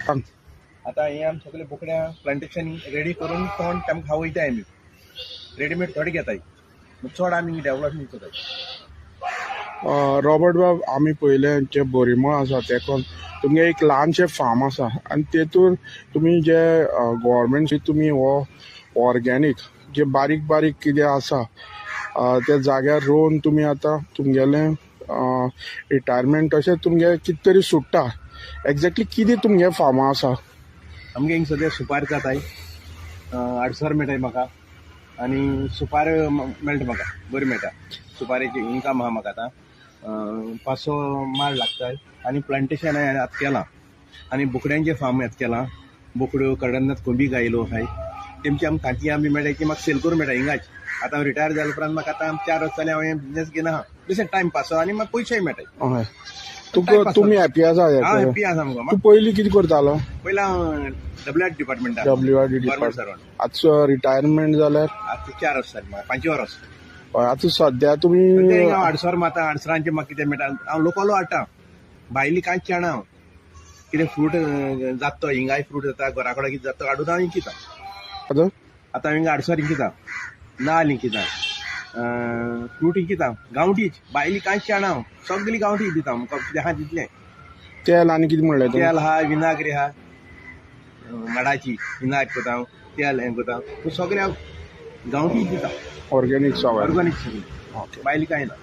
सांग. आता हे आम सगळे बोकड्या प्लांटेशन रेडी करून तोंड तांकां खावयताय आमी. रेडीमेड थोडे घेताय, चड आमी डेव्हलपमेंट करताय. रॉबर्ट बाब, आमी पयलें जे बोरीमळ आसा तेका तुमगे एक ल्हानशें फार्म आसा आनी तेतून तुमी जे गव्हर्मेंट तुमी हो ऑर्गेनीक जे बारीक बारीक कितें आसा त्या जाग्यार रोवन तुमी आतां तुमगेलें रिटायरमेंट अशें तुमगे कितें तरी सुट्टा. एक्झॅक्टली कितें तुमगे फार्मा आसा? आमगे हिंग सद्या सुपार जाताय, आडसर मेळटाय म्हाका आनी सुपार मेळटा म्हाका बरी मेळटा. सुपारेची इन्कम आहा म्हाका आतां 500 माड लागताय आनी प्लांटेशन हांवें आतां केलां आनी बोकड्यांचे फार्म आतां केलां. बोकड्यो कडन्नाथ कोंबी गायलो आहाय, तेमची आमकां खांती आमी मेळटा की म्हाका सेल करूं मेळटा हिंगाच. आतां हांव रिटायर जाल्या उपरांत म्हाका आतां 4 वर्स जाले हांवें बिझनेस घेना आहा. बेश्टें टायम पास आनी म्हाका पयशेय मेळटाय. हय, तुका तुमी हॅपी आसा? हांव हॅप्पी आसा मुगो. तूं पयलीं कितें करतालो? पयला WRD डिपार्टमेंटान WRD government department. Servant. आतां रिटायरमेंट जाल्यार आतां 4 वर्स जालीं म्हाका, 5 वर्स. आतां सध्या तुमी हांव आडसर माता, आडसरांचे म्हाका कितें मेळटा हांव लोकलो हाडटा, भायली कांयच हाडना हांव. कितें फ्रूट जाता तो हिंगाय फ्रूट जाता, घरा कडेन कितें जाता तो हाडून हांव इंकिता. आतां हिंगा आडसर इंकिता, नाल्ल इंकिता, फ्रूट इंकिता, गांवठीच. भायली कांयच हाडना हांव, सगळी गांवठी दिता. म्हाका कितें आहा तितलें. तेल आनी कितें म्हणलें तुवें? तेल आहा, विनाग्री आहा, माडाची विनाग्र करता हांव, तेल हें करता, सगळें हांव गांवठी दिता. ऑर्गेनीक सगळें ऑर्गॅनिक सगळी, भायली कांय ना.